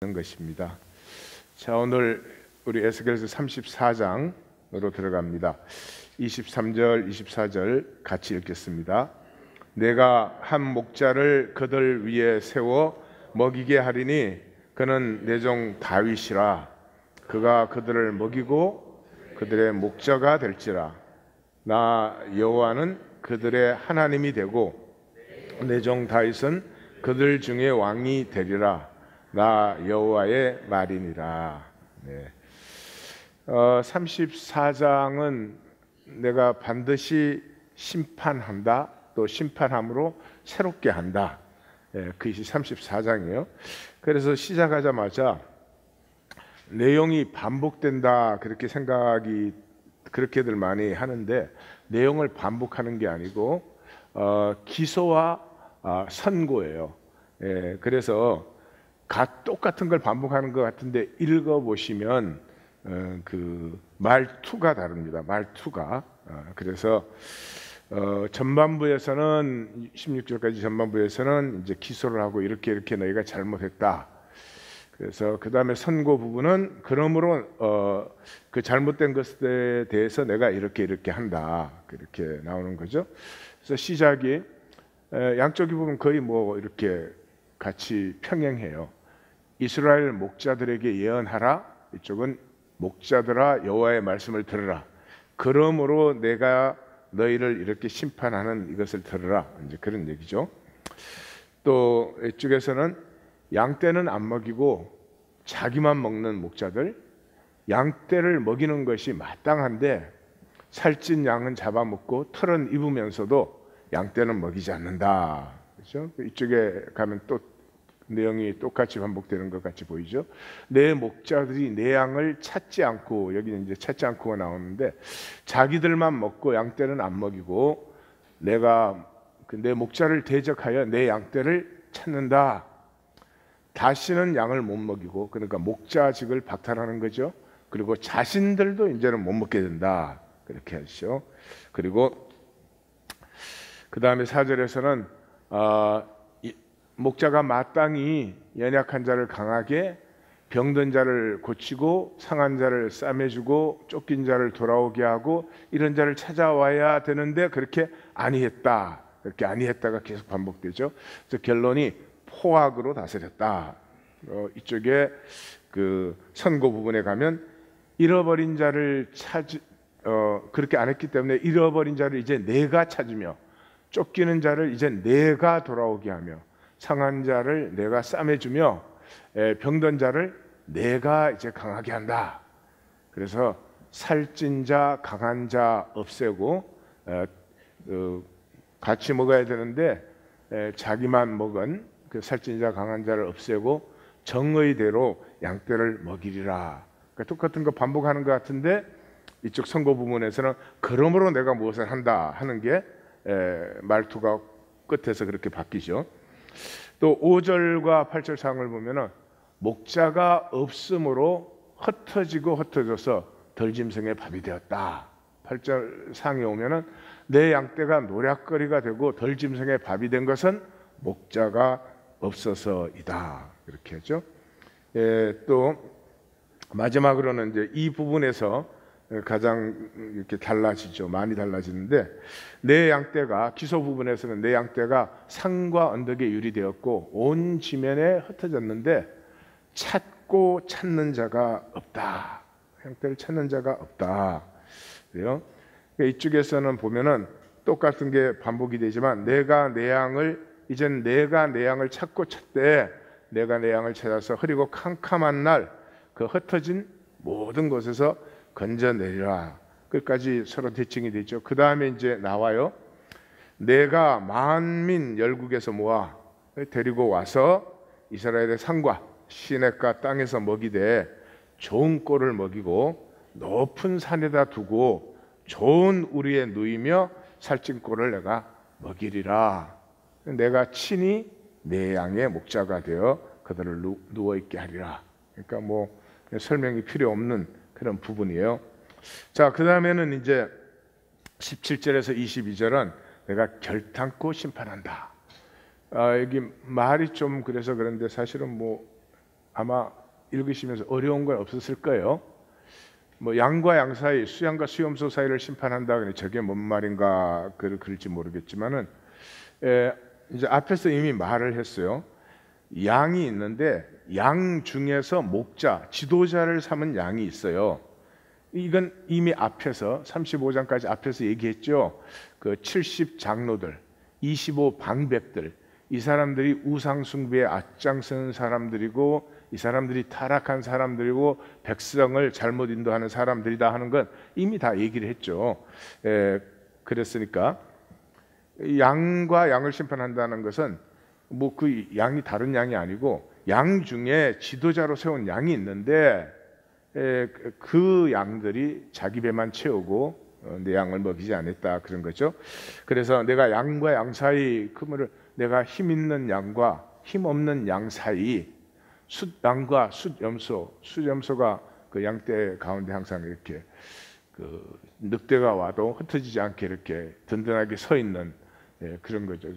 것입니다. 자, 오늘 우리 에스겔서 34장으로 들어갑니다. 23절, 24절 같이 읽겠습니다. 내가 한 목자를 그들 위에 세워 먹이게 하리니 그는 내 종 다윗이라. 그가 그들을 먹이고 그들의 목자가 될지라. 나 여호와는 그들의 하나님이 되고 내 종 다윗은 그들 중에 왕이 되리라. 나 여호와의 말이니라. 34장은 내가 반드시 심판한다, 또 심판함으로 새롭게 한다. 그것이 34장이에요. 그래서 시작하자마자 내용이 반복된다 그렇게 생각이 그렇게들 많이 하는데, 내용을 반복하는 게 아니고 기소와 선고예요. 그래서 똑같은 걸 반복하는 것 같은데 읽어보시면 그 말투가 다릅니다. 말투가. 그래서 전반부에서는 16절까지 전반부에서는 이제 기소를 하고 이렇게 너희가 잘못했다. 그래서 그 다음에 선고 부분은 그러므로 그 잘못된 것에 대해서 내가 이렇게 한다. 그렇게 나오는 거죠. 그래서 시작이 양쪽이 보면 거의 뭐 이렇게 같이 평행해요. 이스라엘 목자들에게 예언하라. 이쪽은 목자들아 여호와의 말씀을 들으라. 그러므로 내가 너희를 이렇게 심판하는 이것을 들으라. 이제 그런 얘기죠. 또 이쪽에서는 양떼는 안 먹이고 자기만 먹는 목자들, 양떼를 먹이는 것이 마땅한데 살찐 양은 잡아먹고 털은 입으면서도 양떼는 먹이지 않는다. 그렇죠? 이쪽에 가면 또 내용이 똑같이 반복되는 것 같이 보이죠. 내 목자들이 내 양을 찾지 않고, 여기는 이제 찾지 않고가 나오는데 자기들만 먹고 양떼는 안 먹이고 내가 내 목자를 대적하여 내 양떼를 찾는다. 다시는 양을 못 먹이고, 그러니까 목자직을 박탈하는 거죠. 그리고 자신들도 이제는 못 먹게 된다. 그렇게 하시죠. 그리고 그 다음에 4절에서는 목자가 마땅히 연약한 자를 강하게, 병든 자를 고치고 상한 자를 싸매주고 쫓긴 자를 돌아오게 하고 이런 자를 찾아와야 되는데 그렇게 아니했다. 그렇게 아니했다가 계속 반복되죠. 그래서 결론이 포악으로 다스렸다. 이쪽에 그 선고 부분에 가면 잃어버린 자를 그렇게 안 했기 때문에 잃어버린 자를 이제 내가 찾으며, 쫓기는 자를 이제 내가 돌아오게 하며, 상한 자를 내가 싸매주며, 병든 자를 내가 이제 강하게 한다. 그래서 살찐 자, 강한 자 없애고 같이 먹어야 되는데 자기만 먹은 그 살찐 자, 강한 자를 없애고 정의대로 양떼를 먹이리라. 그러니까 똑같은 거 반복하는 것 같은데 이쪽 선고 부분에서는 그러므로 내가 무엇을 한다 하는 게 말투가 끝에서 그렇게 바뀌죠. 또 5절과 8절 상을 보면은 목자가 없으므로 흩어져서 덜짐승의 밥이 되었다. 8절 상에 오면은 내 양떼가 노략거리가 되고 덜짐승의 밥이 된 것은 목자가 없어서이다. 이렇게 하죠. 또 마지막으로는 이제 이 부분에서 가장 이렇게 달라지죠. 많이 달라지는데, 내 양떼가, 기소 부분에서는 내 양떼가 산과 언덕에 유리되었고 온 지면에 흩어졌는데 찾고 찾는 자가 없다. 양떼를 찾는 자가 없다. 그래요. 이쪽에서는 보면은 똑같은 게 반복이 되지만 내가 내 양을 찾고 찾되 내가 내 양을 찾아서 흐리고 캄캄한 날 그 흩어진 모든 곳에서 건져내리라. 끝까지 서로 대칭이 되죠. 그 다음에 이제 나와요. 내가 만민 열국에서 모아 데리고 와서 이스라엘의 산과 시냇가 땅에서 먹이되 좋은 꼴을 먹이고 높은 산에다 두고 좋은 우리에 누이며 살찐 꼴을 내가 먹이리라. 내가 친히 내 양의 목자가 되어 그들을 누워있게 하리라. 그러니까 뭐 설명이 필요 없는 그런 부분이에요. 자, 그 다음에는 이제 17절에서 22절은 내가 결탄코 심판한다. 여기 말이 좀 그래서 그런데 사실은 뭐 아마 읽으시면서 어려운 건 없었을 거예요. 뭐 양과 양 사이, 수양과 수염소 사이를 심판한다. 그래 저게 뭔 말인가 그럴지 모르겠지만은 이제 앞에서 이미 말을 했어요. 양이 있는데 양 중에서 목자, 지도자를 삼은 양이 있어요. 이건 이미 앞에서 35장까지 앞에서 얘기했죠. 그 70장로들, 25방백들, 이 사람들이 우상 숭배에 앞장서는 사람들이고 이 사람들이 타락한 사람들이고 백성을 잘못 인도하는 사람들이다 하는 건 이미 다 얘기를 했죠. 그랬으니까 양과 양을 심판한다는 것은 뭐 그 양이 다른 양이 아니고 양 중에 지도자로 세운 양이 있는데 그 양들이 자기 배만 채우고 내 양을 먹이지 않았다 그런 거죠. 그래서 내가 양과 양 사이 그물을 내가 힘 있는 양과 힘 없는 양 사이 숫양과 숫염소가 그 양떼 가운데 항상 이렇게 그 늑대가 와도 흩어지지 않게 이렇게 든든하게 서 있는 그런 거죠.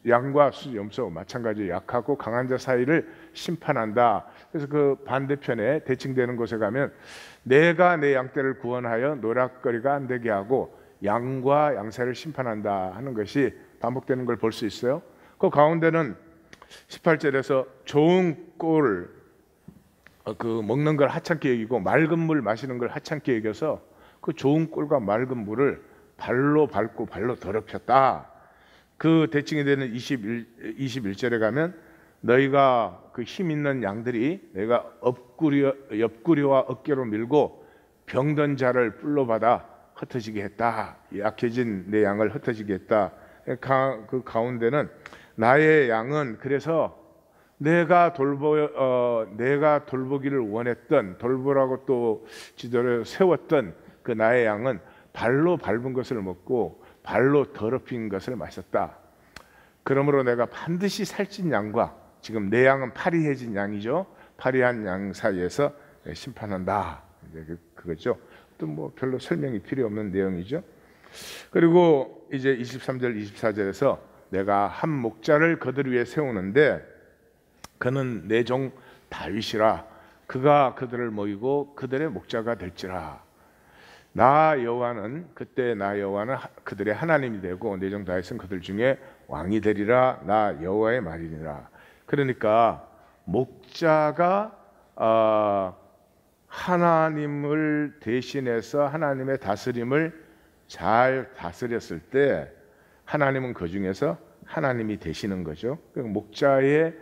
양과 숫염소 마찬가지로 약하고 강한 자 사이를 심판한다. 그래서 그 반대편에 대칭되는 곳에 가면 내가 내 양떼를 구원하여 노략거리가 안 되게 하고 양과 양 사이를 심판한다 하는 것이 반복되는 걸 볼 수 있어요. 그 가운데는 18절에서 좋은 꼴 그 먹는 걸 하찮게 여기고 맑은 물 마시는 걸 하찮게 여겨서 그 좋은 꼴과 맑은 물을 발로 밟고 발로 더럽혔다. 그 대칭이 되는 21절에 가면 너희가 그 힘 있는 양들이 내가 옆구리와 어깨로 밀고 병든 자를 뿔로 받아 흩어지게 했다. 약해진 내 양을 흩어지게 했다. 그 가운데는 나의 양은 그래서 내가 돌보기를 원했던 돌보라고 또 지도를 세웠던 그 나의 양은 발로 밟은 것을 먹고 발로 더럽힌 것을 마셨다. 그러므로 내가 반드시 살찐 양과 지금 내 양은 파리해진 양이죠. 파리한 양 사이에서 심판한다. 이제 그거죠. 또 뭐 별로 설명이 필요 없는 내용이죠. 그리고 이제 23절, 24절에서 내가 한 목자를 그들 위에 세우는데 그는 내 종 다윗이라 그가 그들을 모이고 그들의 목자가 될지라. 나 여호와는 그때 나 여호와는 그들의 하나님이 되고 내 종 다윗은 그들 중에 왕이 되리라. 나 여호와의 말이니라. 그러니까 목자가 하나님을 대신해서 하나님의 다스림을 잘 다스렸을 때 하나님은 그 중에서 하나님이 되시는 거죠. 목자의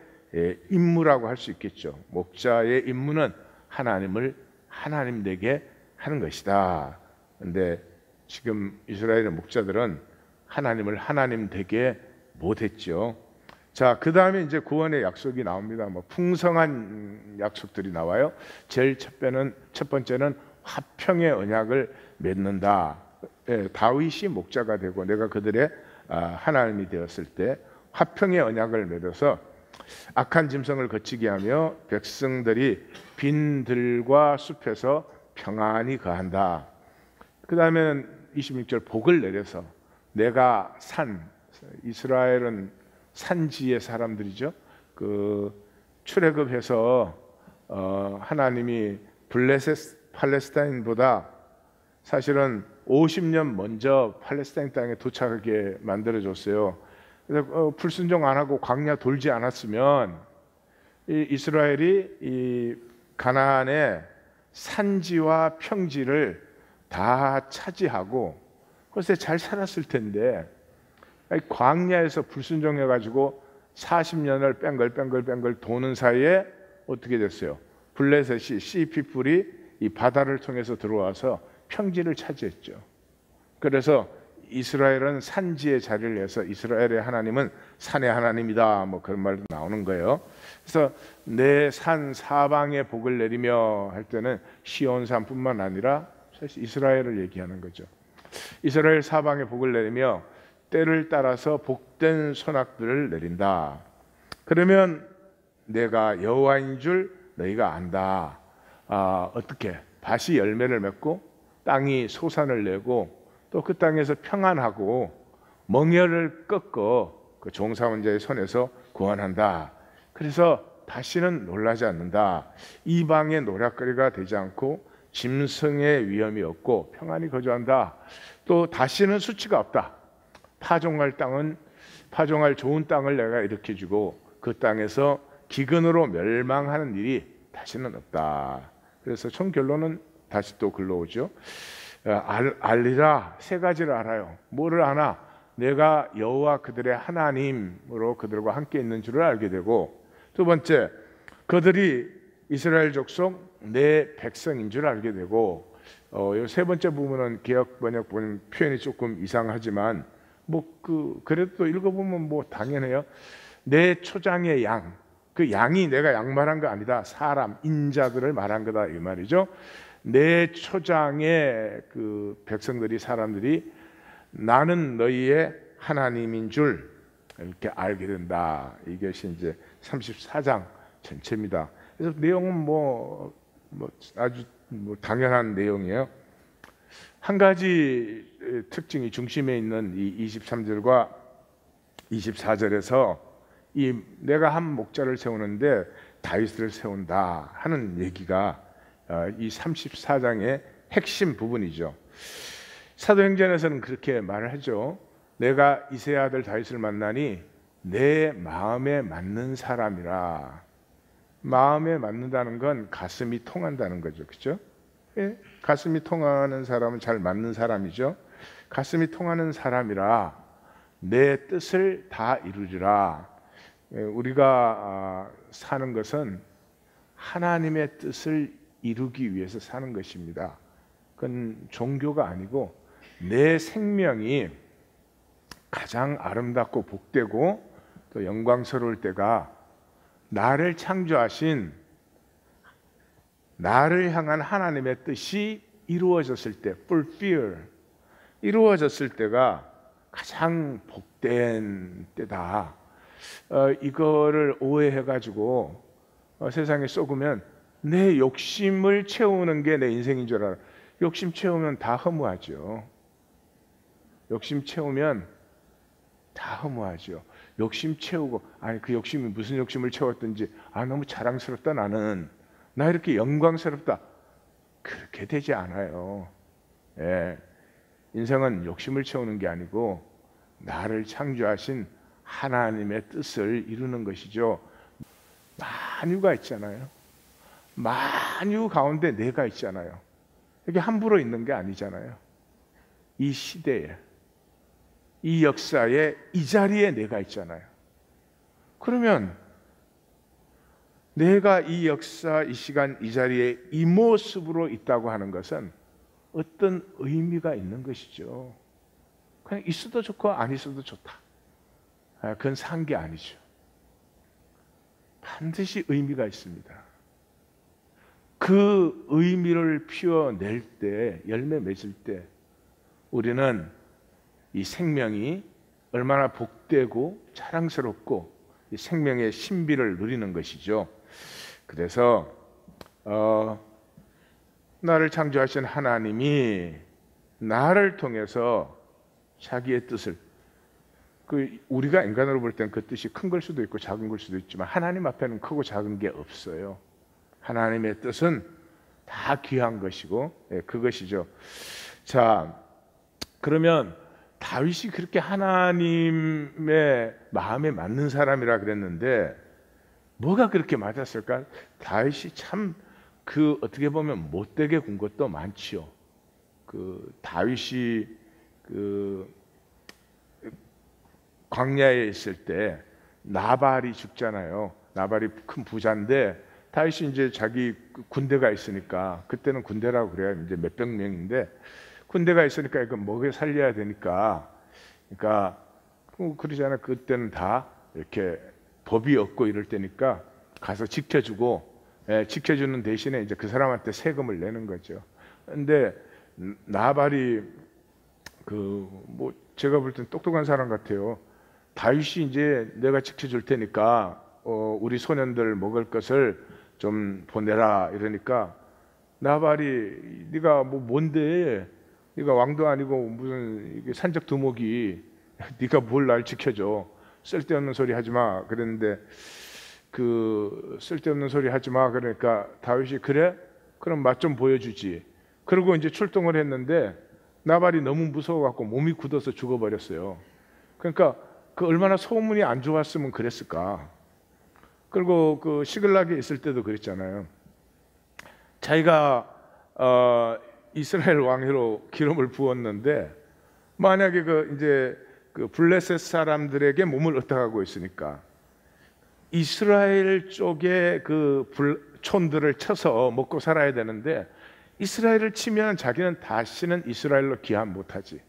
임무라고 할 수 있겠죠. 목자의 임무는 하나님을 하나님 되게 하는 것이다. 근데 지금 이스라엘의 목자들은 하나님을 하나님 되게 못했죠. 자, 그 다음에 이제 구원의 약속이 나옵니다. 뭐 풍성한 약속들이 나와요. 제일 첫 번째는 화평의 언약을 맺는다. 다윗이 목자가 되고 내가 그들의 하나님이 되었을 때 화평의 언약을 맺어서 악한 짐승을 거치게 하며 백성들이 빈들과 숲에서 평안히 거한다. 그 다음에는 26절 복을 내려서 내가 이스라엘은 산지의 사람들이죠. 그 출애굽해서 하나님이 팔레스타인보다 사실은 50년 먼저 팔레스타인 땅에 도착하게 만들어줬어요. 그래서 불순종 안 하고 광야 돌지 않았으면 이스라엘이 이 가나안의 산지와 평지를 다 차지하고 그것에 잘 살았을 텐데 광야에서 불순종해가지고 40년을 뺑글뺑글 도는 사이에 어떻게 됐어요? 블레셋이 시피뿔이 이 바다를 통해서 들어와서 평지를 차지했죠. 그래서 이스라엘은 산지의 자리를 해서 이스라엘의 하나님은 산의 하나님이다. 뭐 그런 말도 나오는 거예요. 그래서 내 산 사방에 복을 내리며 할 때는 시온산뿐만 아니라 사실 이스라엘을 얘기하는 거죠. 이스라엘 사방에 복을 내리며 때를 따라서 복된 선악들을 내린다. 그러면 내가 여호와인 줄 너희가 안다. 어떻게? 밭이 열매를 맺고 땅이 소산을 내고 또 그 땅에서 평안하고 멍에를 꺾어 그 종사원자의 손에서 구원한다. 그래서 다시는 놀라지 않는다. 이방의 노략거리가 되지 않고 짐승의 위험이 없고 평안히 거주한다. 또 다시는 수치가 없다. 파종할 좋은 땅을 내가 일으켜주고 그 땅에서 기근으로 멸망하는 일이 다시는 없다. 그래서 총 결론은 다시 또 글러오죠. 알리라, 세 가지를 알아요. 뭐를 아나? 내가 여호와 그들의 하나님으로 그들과 함께 있는 줄을 알게 되고, 두 번째, 그들이 이스라엘 족속 내 백성인 줄 알게 되고, 이 세 번째 부분은 개역 번역 보면 표현이 조금 이상하지만 그래도 또 읽어보면 당연해요. 내 초장의 양, 그 양이 내가 양 말한 거 아니다. 사람, 인자들을 말한 거다 이 말이죠. 내 초장의 그 백성들이, 사람들이 나는 너희의 하나님인 줄 이렇게 알게 된다. 이것이 이제 34장 전체입니다. 그래서 내용은 아주 당연한 내용이에요. 한 가지 특징이 중심에 있는 이 23절과 24절에서 내가 한 목자를 세우는데 다윗을 세운다 하는 얘기가 이 34장의 핵심 부분이죠. 사도행전에서는 그렇게 말을 하죠. 내가 이새의 아들 다윗을 만나니 내 마음에 맞는 사람이라. 마음에 맞는다는 건 가슴이 통한다는 거죠. 그렇죠? 예? 가슴이 통하는 사람은 잘 맞는 사람이죠. 가슴이 통하는 사람이라 내 뜻을 다 이루리라. 우리가 사는 것은 하나님의 뜻을 이루기 위해서 사는 것입니다. 그건 종교가 아니고 내 생명이 가장 아름답고 복되고 또 영광스러울 때가 나를 창조하신 나를 향한 하나님의 뜻이 이루어졌을 때, fulfill, 이루어졌을 때가 가장 복된 때다. 이거를 오해해가지고 세상에 썩으면 내 욕심을 채우는 게 내 인생인 줄 알아. 욕심 채우면 다 허무하죠. 욕심 채우면 다 허무하죠. 욕심 채우고 그 욕심이 무슨 욕심을 채웠든지 너무 자랑스럽다 나는. 나 이렇게 영광스럽다. 그렇게 되지 않아요. 예. 인생은 욕심을 채우는 게 아니고 나를 창조하신 하나님의 뜻을 이루는 것이죠. 만유가 있잖아요. 만유 가운데 내가 있잖아요. 이게 함부로 있는 게 아니잖아요. 이 시대에, 이 역사에, 이 자리에 내가 있잖아요. 그러면 내가 이 역사, 이 시간, 이 자리에 이 모습으로 있다고 하는 것은 어떤 의미가 있는 것이죠. 그냥 있어도 좋고 안 있어도 좋다. 그건 산 게 아니죠. 반드시 의미가 있습니다. 그 의미를 피워낼 때, 열매 맺을 때 우리는 이 생명이 얼마나 복되고 자랑스럽고 이 생명의 신비를 누리는 것이죠. 그래서 나를 창조하신 하나님이 나를 통해서 자기의 뜻을, 우리가 인간으로 볼 때는 그 뜻이 큰 걸 수도 있고 작은 걸 수도 있지만 하나님 앞에는 크고 작은 게 없어요. 하나님의 뜻은 다 귀한 것이고 그것이죠. 자, 그러면 다윗이 그렇게 하나님의 마음에 맞는 사람이라 그랬는데 뭐가 그렇게 맞았을까? 다윗이 참 어떻게 보면 못되게 군 것도 많지요. 다윗이 광야에 있을 때 나발이 죽잖아요. 나발이 큰 부자인데 다윗이 이제 자기 군대가 있으니까, 그때는 군대라고 그래요. 이제 몇백 명인데 군대가 있으니까 이거 먹여 살려야 되니까, 그러니까 그러잖아요. 그때는 다 이렇게 법이 없고 이럴 때니까 가서 지켜주고, 지켜주는 대신에 이제 그 사람한테 세금을 내는 거죠. 근데 나발이 제가 볼 땐 똑똑한 사람 같아요. 다윗이 이제 내가 지켜줄 테니까 우리 소년들 먹을 것을 좀 보내라 이러니까 나발이 네가 뭔데, 네가 왕도 아니고 무슨 산적 두목이 네가 뭘 날 지켜줘, 쓸데없는 소리 하지 마 그랬는데 그 쓸데없는 소리 하지 마. 그러니까 다윗이 그래? 그럼 맛 좀 보여주지. 그리고 이제 출동을 했는데 나발이 너무 무서워갖고 몸이 굳어서 죽어버렸어요. 그러니까 그 얼마나 소문이 안 좋았으면 그랬을까. 그리고 그 시글락에 있을 때도 그랬잖아요. 자기가 이스라엘 왕으로 기름을 부었는데 만약에 이제 그 블레셋 사람들에게 몸을 의탁하고 있으니까 이스라엘 쪽에 그 촌들을 쳐서 먹고 살아야 되는데 이스라엘을 치면 자기는 다시는 이스라엘로 귀환 못하지.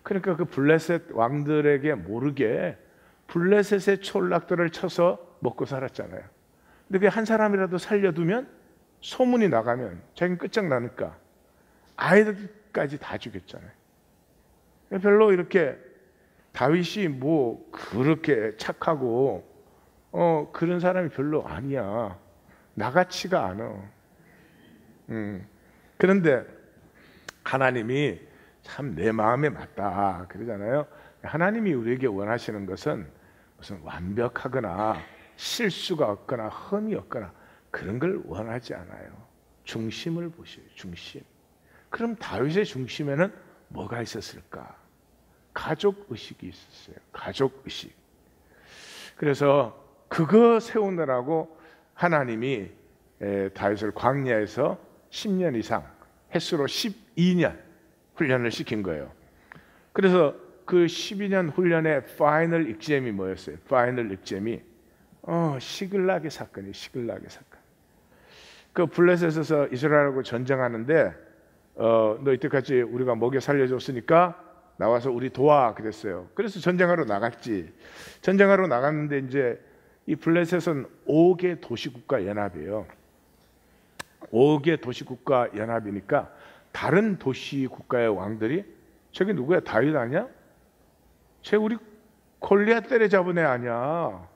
그러니까 그 블레셋 왕들에게 모르게 블레셋의 촌락들을 쳐서 먹고 살았잖아요. 근데 그 한 사람이라도 살려두면 소문이 나가면 자기는 끝장나니까 아이들까지 다 죽였잖아요. 별로 이렇게 다윗이 뭐 그렇게 착하고 그런 사람이 별로 아니야. 나같지가 않아. 그런데 하나님이 참 내 마음에 맞다 그러잖아요. 하나님이 우리에게 원하시는 것은 무슨 완벽하거나 실수가 없거나 흠이 없거나 그런 걸 원하지 않아요. 중심을 보셔요. 중심. 그럼 다윗의 중심에는 뭐가 있었을까? 가족 의식이 있었어요. 가족 의식. 그래서 그거 세우느라고 하나님이 다윗을 광야에서 10년 이상 횟수로 12년 훈련을 시킨 거예요. 그래서 그 12년 훈련의 파이널 익잼이 뭐였어요? 파이널 익잼이 시글락의 사건이에요. 시글락의 사건. 그 블레셋에서 이스라엘하고 전쟁하는데 너 이때까지 우리가 먹여 살려줬으니까 나와서 우리 도와 그랬어요. 그래서 전쟁하러 나갔지. 전쟁하러 나갔는데 이제 이 블레셋은 5개 도시국가 연합이에요. 5개 도시국가 연합이니까 다른 도시국가의 왕들이 저게 누구야? 다윗 아니야? 쟤 우리 골리앗 때려잡은 애 아니야.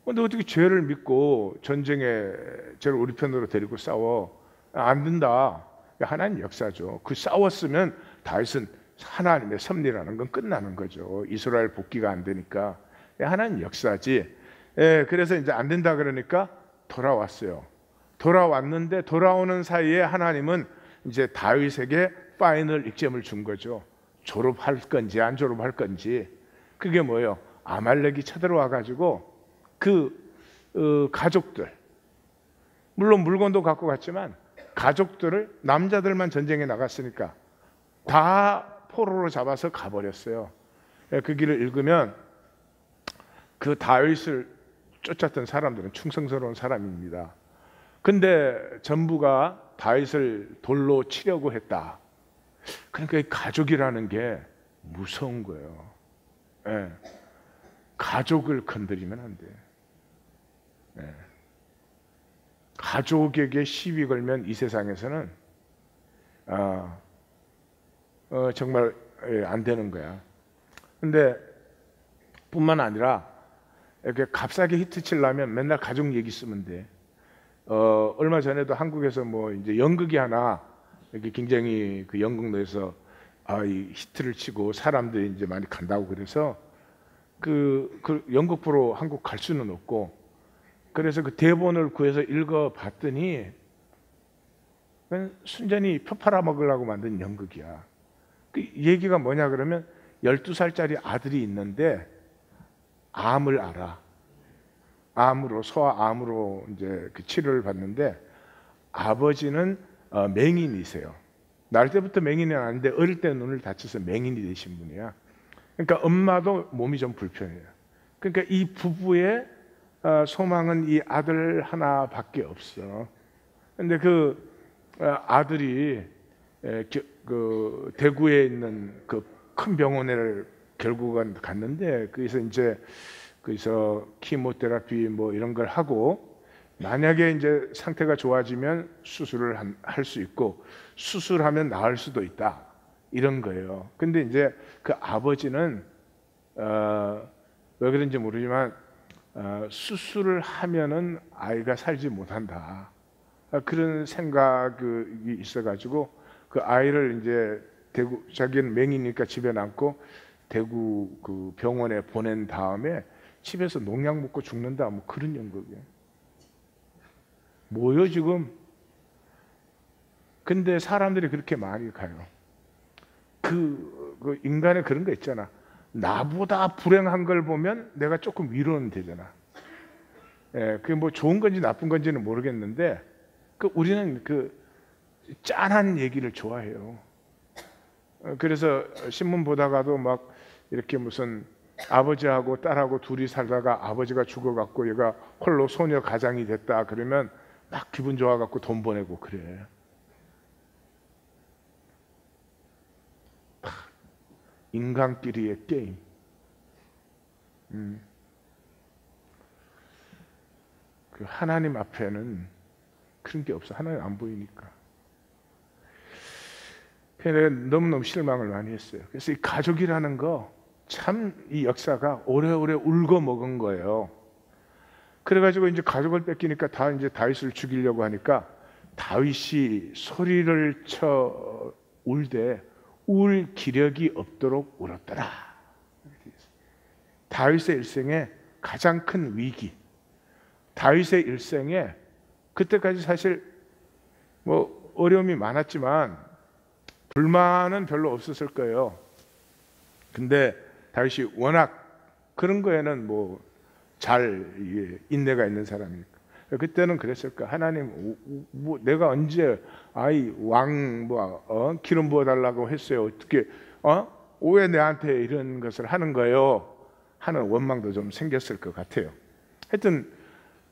근데 어떻게 죄를 믿고 전쟁에 쟤를 우리 편으로 데리고 싸워? 안 된다. 하나님 역사죠. 그 싸웠으면 다윗은 하나님의 섭리라는 건 끝나는 거죠. 이스라엘 복귀가 안 되니까. 하나님 역사지. 그래서 이제 안 된다 그러니까 돌아왔어요. 돌아왔는데 돌아오는 사이에 하나님은 이제 다윗에게 파이널 익잼을 준 거죠. 졸업할 건지 안 졸업할 건지. 그게 뭐예요? 아말렉이 쳐들어와 가지고 그 가족들, 물론 물건도 갖고 갔지만 가족들을, 남자들만 전쟁에 나갔으니까 다 포로로 잡아서 가버렸어요. 그 길을 읽으면 그 다윗을 쫓았던 사람들은 충성스러운 사람입니다. 근데 전부가 다윗을 돌로 치려고 했다. 그러니까 이 가족이라는 게 무서운 거예요. 가족을 건드리면 안 돼. 가족에게 시비 걸면 이 세상에서는 정말 안 되는 거야. 근데 뿐만 아니라 이렇게 값싸게 히트 치려면 맨날 가족 얘기 쓰면 돼. 얼마 전에도 한국에서 뭐 이제 연극이 하나 이렇게 굉장히 그 연극로에서 이 히트를 치고 사람들이 이제 많이 간다고 그래서 그 연극 보러 한국 갈 수는 없고, 그래서 그 대본을 구해서 읽어봤더니 순전히 표 팔아먹으려고 만든 연극이야. 그 얘기가 뭐냐 그러면 12살짜리 아들이 있는데 암을 알아. 암으로, 소아암으로 이제 그 치료를 받는데 아버지는 맹인이세요. 날 때부터 맹인이 아닌데 어릴 때 눈을 다쳐서 맹인이 되신 분이야. 그러니까 엄마도 몸이 좀 불편해요. 그러니까 이 부부의 소망은 이 아들 하나밖에 없어. 근데 그 아들이 그 대구에 있는 그 큰 병원에 결국은 갔는데 거기서 키모테라피 뭐 이런 걸 하고, 만약에 이제 상태가 좋아지면 수술을 할 수 있고 수술하면 나을 수도 있다 이런 거예요. 근데 이제 그 아버지는 왜 그런지 모르지만 수술을 하면은 아이가 살지 못한다 그런 생각이 있어가지고 그 아이를 이제 자기는 맹이니까 집에 남고 대구 그 병원에 보낸 다음에 집에서 농약 먹고 죽는다 뭐 그런 연극이에요. 뭐요 지금? 근데 사람들이 그렇게 많이 가요. 그 인간의 그런 거 있잖아. 나보다 불행한 걸 보면 내가 조금 위로는 되잖아. 예, 그게 뭐 좋은 건지 나쁜 건지는 모르겠는데, 우리는 그 짠한 얘기를 좋아해요. 그래서 신문 보다가도 막 이렇게 무슨 아버지하고 딸하고 둘이 살다가 아버지가 죽어갖고 얘가 홀로 소녀 가장이 됐다 그러면 막 기분 좋아갖고 돈 보내고 그래. 인간끼리의 게임. 그 하나님 앞에는 그런 게 없어. 하나님 안 보이니까. 그래서 너무너무 실망을 많이 했어요. 그래서 이 가족이라는 거 참 이 역사가 오래오래 울고 먹은 거예요. 그래가지고 이제 가족을 뺏기니까 다 이제 다윗을 죽이려고 하니까 다윗이 소리를 쳐 울되 울 기력이 없도록 울었더라. 다윗의 일생에 가장 큰 위기. 다윗의 일생에 그때까지 사실 뭐 어려움이 많았지만 불만은 별로 없었을 거예요. 근데 다윗이 워낙 그런 거에는 뭐 잘 인내가 있는 사람이니까 그때는 그랬을 거야. 하나님, 뭐 내가 언제 왕 기름 부어 달라고 했어요. 어떻게 왜 나한테 이런 것을 하는 거예요? 하는 원망도 좀 생겼을 것 같아요. 하여튼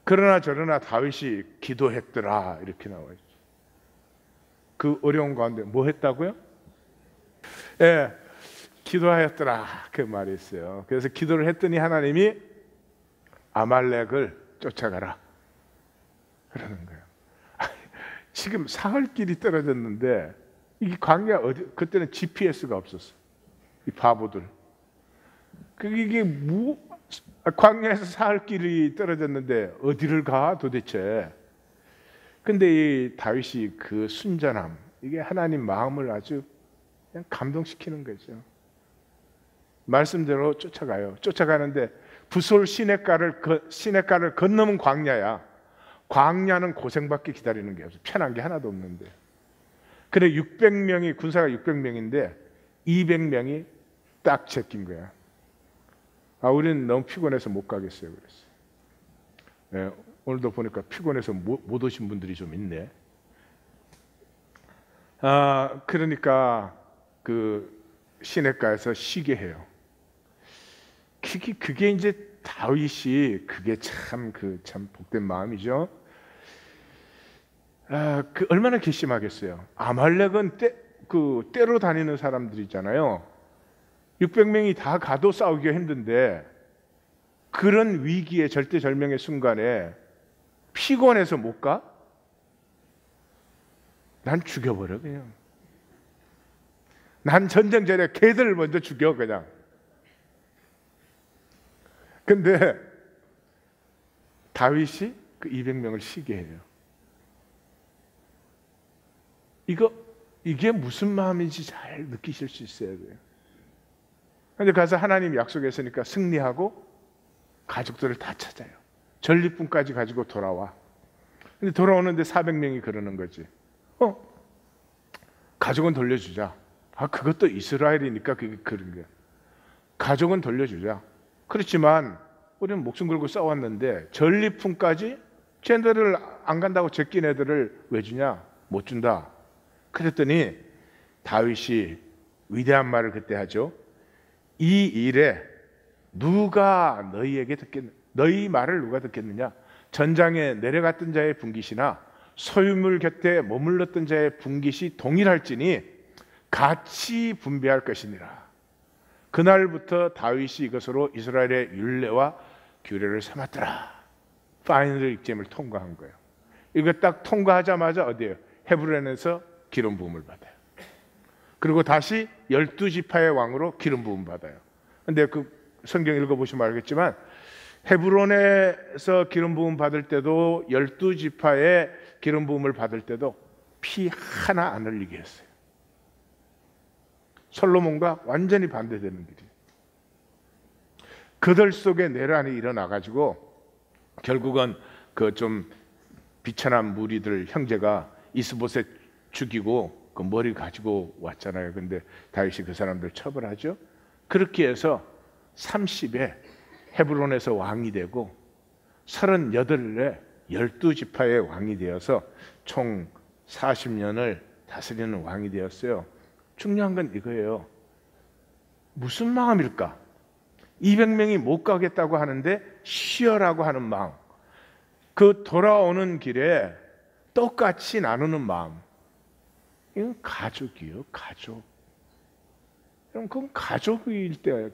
그러나 저러나 다윗이 기도했더라 이렇게 나와 있죠. 그 어려운 가운데 뭐 했다고요? 예, 기도하였더라 그 말이 있어요. 그래서 기도를 했더니 하나님이 아말렉을 쫓아가라 그러는 거예요. 지금 사흘길이 떨어졌는데 이 광야 어디? 그때는 GPS가 없었어. 이 바보들. 이게 광야에서 사흘길이 떨어졌는데 어디를 가 도대체? 근데 이 다윗이 그 순전함, 이게 하나님 마음을 아주 그냥 감동시키는 거죠. 말씀대로 쫓아가요. 쫓아가는데 부솔 시냇가를 건너면 광야야. 광야는 고생받기 기다리는 게 없어. 편한 게 하나도 없는데. 그래 600명이 군사가 600명인데 200명이 딱 제낀 거야. 우리는 너무 피곤해서 못 가겠어요. 그랬어요. 네, 오늘도 보니까 피곤해서 못 오신 분들이 좀 있네. 그러니까 그 시냇가에서 쉬게 해요. 그게 이제 다윗이 그게 참 복된 마음이죠. 얼마나 괘씸하겠어요. 아말렉은 때로 다니는 사람들이잖아요. 600명이 다 가도 싸우기가 힘든데 그런 위기의 절대절명의 순간에 피곤해서 못 가? 난 죽여버려 그냥. 난 전쟁 전에 걔들 먼저 죽여 그냥. 근데 다윗이 그 200명을 쉬게 해요. 이게 무슨 마음인지 잘 느끼실 수 있어야 돼요. 근데 가서 하나님 약속했으니까 승리하고 가족들을 다 찾아요. 전리품까지 가지고 돌아와. 근데 돌아오는데 400명이 그러는 거지. 가족은 돌려주자. 그것도 이스라엘이니까 그게 그런 거야. 가족은 돌려주자. 그렇지만 우리는 목숨 걸고 싸웠는데 전리품까지 쟤네들을 안 간다고 제낀 애들을 왜 주냐? 못 준다. 그랬더니 다윗이 위대한 말을 그때 하죠. 이 일에 누가 너희에게 너희 말을 누가 듣겠느냐? 전장에 내려갔던 자의 분깃이나 소유물 곁에 머물렀던 자의 분깃이 동일할지니 같이 분배할 것이니라. 그날부터 다윗이 이것으로 이스라엘의 율례와 규례를 삼았더라. 파이널 익잼을 통과한 거예요. 이거 딱 통과하자마자 어디에요? 헤브론에서 기름 부음을 받아요. 그리고 다시 12지파의 왕으로 기름 부음 받아요. 근데 그 성경 읽어보시면 알겠지만 헤브론에서 기름 부음 받을 때도 12지파의 기름 부음을 받을 때도 피 하나 안 흘리게 했어요. 솔로몬과 완전히 반대되는 길이에요. 그들 속에 내란이 일어나가지고 결국은 그 좀 비천한 무리들 형제가 이스보셋 죽이고 그 머리 가지고 왔잖아요. 근데 다윗이 그 사람들 처벌하죠. 그렇게 해서 30에 헤브론에서 왕이 되고 38에 12지파의 왕이 되어서 총 40년을 다스리는 왕이 되었어요. 중요한 건 이거예요. 무슨 마음일까? 200명이 못 가겠다고 하는데 쉬어라고 하는 마음. 그 돌아오는 길에 똑같이 나누는 마음. 이건 가족이에요. 가족. 그건 가족일 때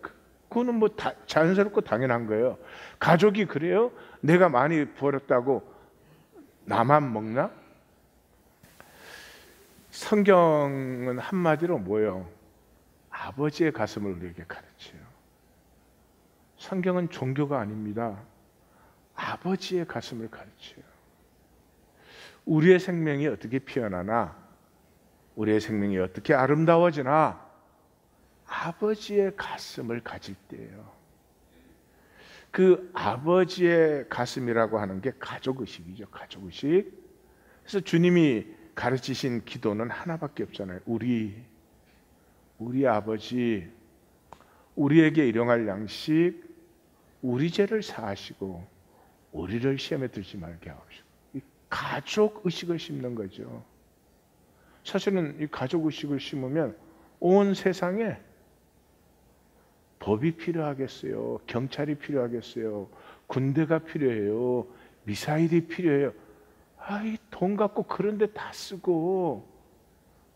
그거는 뭐 자연스럽고 당연한 거예요. 가족이 그래요? 내가 많이 벌었다고 나만 먹나? 성경은 한마디로 뭐예요? 아버지의 가슴을 우리에게 가르쳐요. 성경은 종교가 아닙니다. 아버지의 가슴을 가르쳐요. 우리의 생명이 어떻게 피어나나, 우리의 생명이 어떻게 아름다워지나 아버지의 가슴을 가질 때예요. 그 아버지의 가슴이라고 하는 게 가족의식이죠. 가족의식. 그래서 주님이 가르치신 기도는 하나밖에 없잖아요. 우리 아버지, 우리에게 일용할 양식, 우리 죄를 사하시고 우리를 시험에 들지 말게 하옵시고. 이 가족의식을 심는 거죠. 사실은 이 가족의식을 심으면 온 세상에 법이 필요하겠어요? 경찰이 필요하겠어요? 군대가 필요해요? 미사일이 필요해요? 아이, 돈 갖고 그런 데 다 쓰고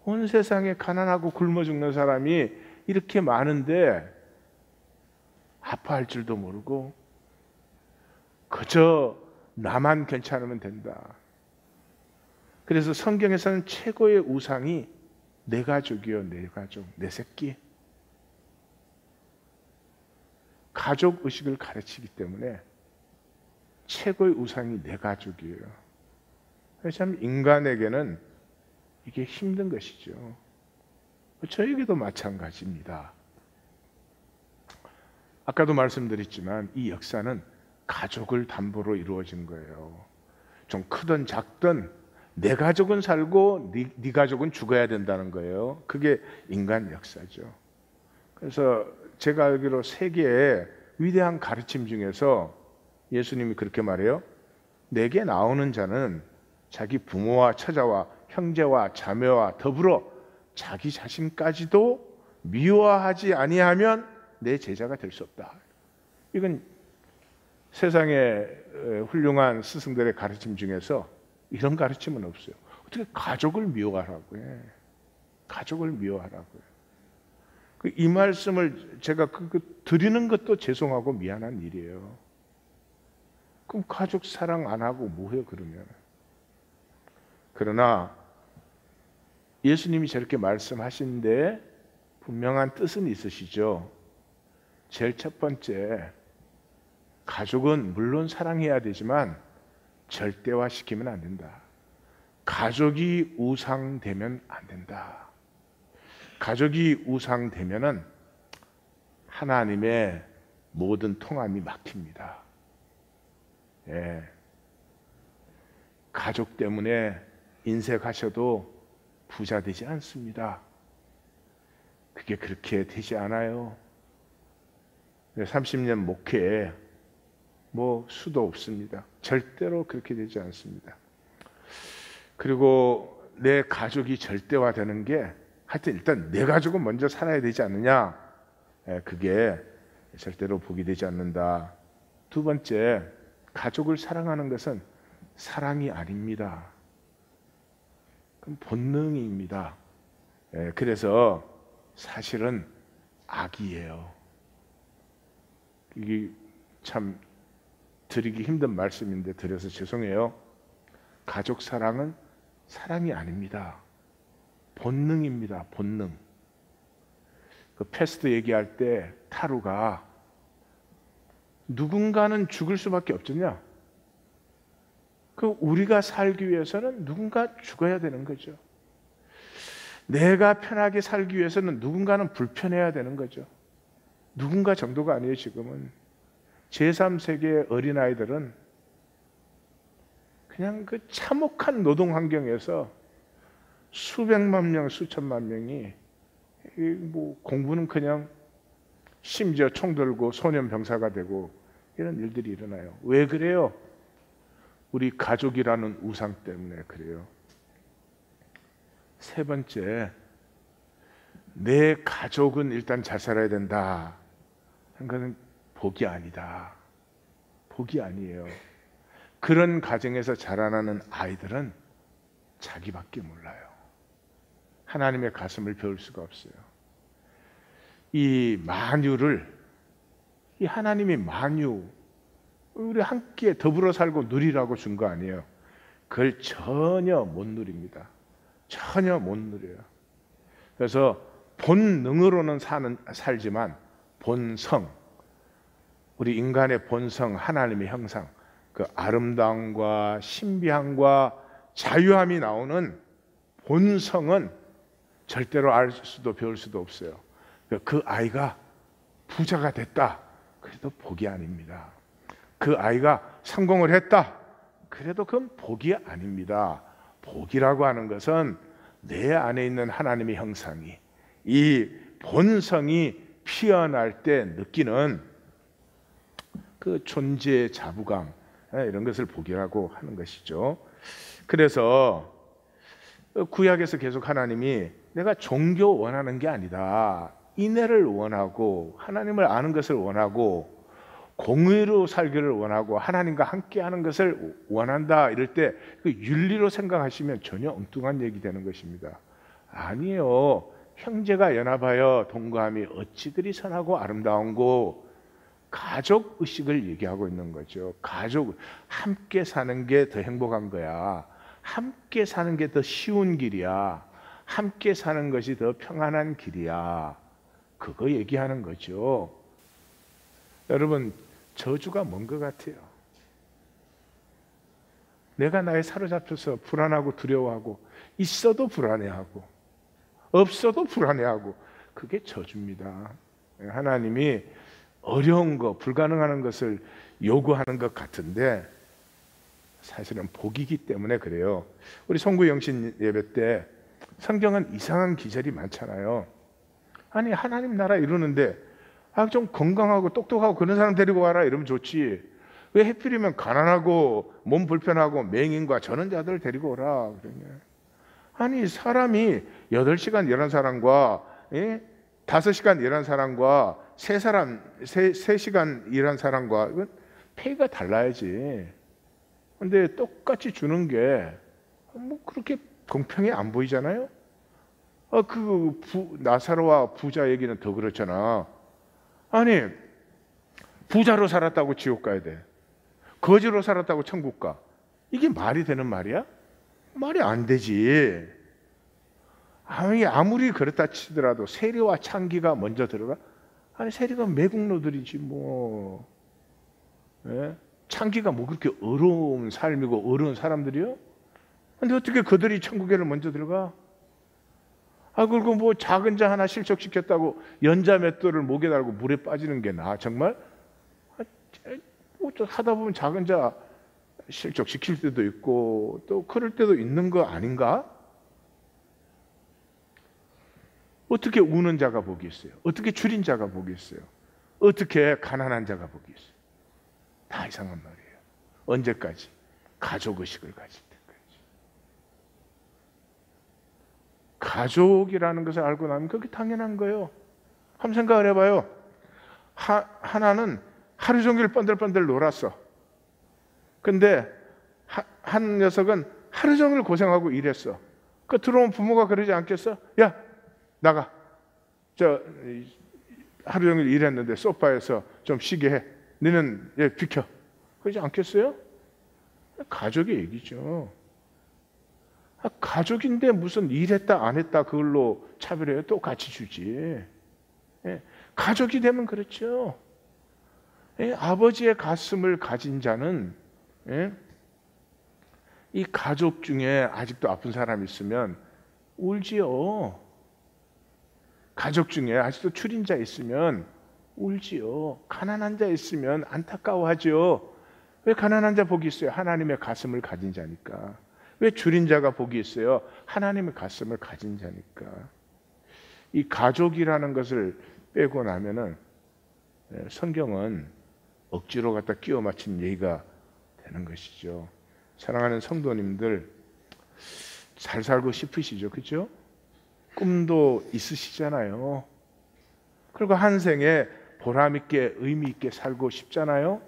온 세상에 가난하고 굶어 죽는 사람이 이렇게 많은데 아파할 줄도 모르고 그저 나만 괜찮으면 된다. 그래서 성경에서는 최고의 우상이 내 가족이요, 내 가족, 내 새끼. 가족 의식을 가르치기 때문에 최고의 우상이 내 가족이에요. 그래서 참 인간에게는 이게 힘든 것이죠. 저에게도 마찬가지입니다. 아까도 말씀드렸지만 이 역사는 가족을 담보로 이루어진 거예요. 좀 크든 작든 내 가족은 살고 네 가족은 죽어야 된다는 거예요. 그게 인간 역사죠. 그래서 제가 알기로 세계의 위대한 가르침 중에서 예수님이 그렇게 말해요. 내게 나오는 자는 자기 부모와 처자와 형제와 자매와 더불어 자기 자신까지도 미워하지 아니하면 내 제자가 될 수 없다. 이건 세상의 훌륭한 스승들의 가르침 중에서 이런 가르침은 없어요. 어떻게 가족을 미워하라고 해? 가족을 미워하라고요. 이 말씀을 제가 드리는 것도 죄송하고 미안한 일이에요. 그럼 가족 사랑 안 하고 뭐해요 그러면? 그러나 예수님이 저렇게 말씀하시는데 분명한 뜻은 있으시죠. 제일 첫 번째, 가족은 물론 사랑해야 되지만 절대화시키면 안 된다. 가족이 우상되면 안 된다. 가족이 우상되면은 하나님의 모든 통함이 막힙니다. 예. 가족 때문에 인색하셔도 부자 되지 않습니다. 그게 그렇게 되지 않아요. 30년 목회에 뭐 수도 없습니다. 절대로 그렇게 되지 않습니다. 그리고 내 가족이 절대화되는 게 하여튼 일단 내 가족은 먼저 살아야 되지 않느냐. 그게 절대로 복이 되지 않는다. 두 번째, 가족을 사랑하는 것은 사랑이 아닙니다. 그건 본능입니다. 그래서 사실은 악이에요. 이게 참 드리기 힘든 말씀인데 드려서 죄송해요. 가족 사랑은 사랑이 아닙니다. 본능입니다. 본능. 그 패스트 얘기할 때 타루가 누군가는 죽을 수밖에 없잖냐. 그 우리가 살기 위해서는 누군가 죽어야 되는 거죠. 내가 편하게 살기 위해서는 누군가는 불편해야 되는 거죠. 누군가 정도가 아니에요 지금은. 제3세계의 어린아이들은 그냥 그 참혹한 노동 환경에서 수백만 명, 수천만 명이 뭐 공부는커녕 심지어 총 들고 소년 병사가 되고 이런 일들이 일어나요. 왜 그래요? 우리 가족이라는 우상 때문에 그래요. 세 번째, 내 가족은 일단 잘 살아야 된다 하는 것은 복이 아니다. 복이 아니에요. 그런 가정에서 자라나는 아이들은 자기밖에 몰라요. 하나님의 가슴을 배울 수가 없어요. 이 만유를, 이 하나님이 만유, 우리 함께 더불어 살고 누리라고 준 거 아니에요. 그걸 전혀 못 누립니다. 전혀 못 누려요. 그래서 본능으로는 살지만 본성, 우리 인간의 본성, 하나님의 형상, 그 아름다움과 신비함과 자유함이 나오는 본성은 절대로 알 수도 배울 수도 없어요. 그 아이가 부자가 됐다, 그래도 복이 아닙니다. 그 아이가 성공을 했다, 그래도 그건 복이 아닙니다. 복이라고 하는 것은 내 안에 있는 하나님의 형상이, 이 본성이 피어날 때 느끼는 그 존재의 자부감, 이런 것을 복이라고 하는 것이죠. 그래서 구약에서 계속 하나님이 내가 종교 원하는 게 아니다, 인애를 원하고 하나님을 아는 것을 원하고 공의로 살기를 원하고 하나님과 함께하는 것을 원한다, 이럴 때 그 윤리로 생각하시면 전혀 엉뚱한 얘기 되는 것입니다. 아니에요. 형제가 연합하여 동거함이 어찌 그리 선하고 아름다운고, 가족 의식을 얘기하고 있는 거죠. 가족, 함께 사는 게 더 행복한 거야. 함께 사는 게 더 쉬운 길이야. 함께 사는 것이 더 평안한 길이야. 그거 얘기하는 거죠. 여러분, 저주가 뭔 것 같아요? 내가 나에 사로잡혀서 불안하고 두려워하고, 있어도 불안해하고 없어도 불안해하고, 그게 저주입니다. 하나님이 어려운 거, 불가능한 것을 요구하는 것 같은데 사실은 복이기 때문에 그래요. 우리 송구 영신 예배 때 성경은 이상한 기절이 많잖아요. 아니, 하나님 나라 이루는데 좀 건강하고 똑똑하고 그런 사람 데리고 와라 이러면 좋지, 왜 하필이면 가난하고 몸 불편하고 맹인과 전원자들 데리고 오라 그러냐. 아니, 사람이 8시간 일한 사람과 5시간 일한 사람과 3시간 일한 사람과 이건 페이가 달라야지. 근데 똑같이 주는 게 뭐 그렇게 공평해 안 보이잖아요. 나사로와 부자 얘기는 더 그렇잖아. 아니, 부자로 살았다고 지옥 가야 돼, 거지로 살았다고 천국 가. 이게 말이 되는 말이야? 말이 안 되지. 아무리 그렇다 치더라도 세리와 창기가 먼저 들어가? 아니, 세리가 매국노들이지 뭐. 창기가 뭐 그렇게 어려운 삶이고 어려운 사람들이요? 근데 어떻게 그들이 천국에를 먼저 들어가? 그리고 뭐 작은 자 하나 실족시켰다고 연자 맷돌을 목에 달고 물에 빠지는 게 나아? 정말? 뭐 하다 보면 작은 자 실족시킬 때도 있고 또 그럴 때도 있는 거 아닌가? 어떻게 우는 자가 복이 있어요? 어떻게 줄인 자가 복이 있어요? 어떻게 가난한 자가 복이 있어요? 다 이상한 말이에요. 언제까지? 가족의식을 가질 때까지. 가족이라는 것을 알고 나면 그게 당연한 거예요. 한번 생각을 해봐요. 하나는 하루 종일 뻔들뻔들 놀았어. 근데 한 녀석은 하루 종일 고생하고 일했어. 들어오면 부모가 그러지 않겠어? 야, 나가. 하루 종일 일했는데 소파에서 좀 쉬게 해. 너는 비켜. 그러지 않겠어요? 가족의 얘기죠. 가족인데 무슨 일했다 안 했다 그걸로 차별해요? 똑같이 주지. 가족이 되면 그렇죠. 아버지의 가슴을 가진 자는 이 가족 중에 아직도 아픈 사람이 있으면 울지요. 가족 중에 아직도 추린자 있으면 울지요. 가난한 자 있으면 안타까워하죠. 왜 가난한 자 복이 있어요? 하나님의 가슴을 가진 자니까. 왜 줄인 자가 복이 있어요? 하나님의 가슴을 가진 자니까. 이 가족이라는 것을 빼고 나면은 성경은 억지로 갖다 끼워 맞춘 얘기가 되는 것이죠. 사랑하는 성도님들, 잘 살고 싶으시죠? 그렇죠? 꿈도 있으시잖아요. 그리고 한 생에 보람 있게 의미 있게 살고 싶잖아요.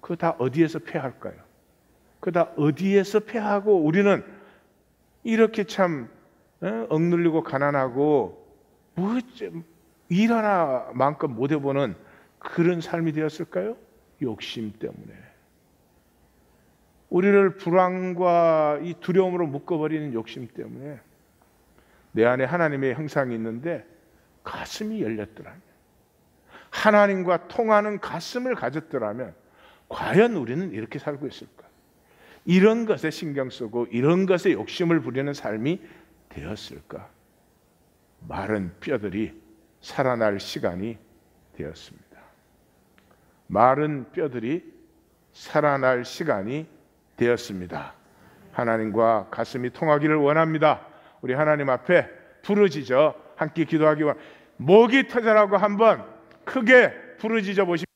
그거 다 어디에서 패할까요? 그거 다 어디에서 패하고 우리는 이렇게 참 억눌리고 가난하고 일 하나만큼 못 해보는 그런 삶이 되었을까요? 욕심 때문에. 우리를 불안과 이 두려움으로 묶어버리는 욕심 때문에 내 안에 하나님의 형상이 있는데 가슴이 열렸더라면, 하나님과 통하는 가슴을 가졌더라면 과연 우리는 이렇게 살고 있을까? 이런 것에 신경 쓰고 이런 것에 욕심을 부리는 삶이 되었을까? 마른 뼈들이 살아날 시간이 되었습니다. 마른 뼈들이 살아날 시간이 되었습니다. 하나님과 가슴이 통하기를 원합니다. 우리 하나님 앞에 부르짖어 함께 기도하기 원합니다. 목이 터져라고 한번 크게 부르짖어 보십시오.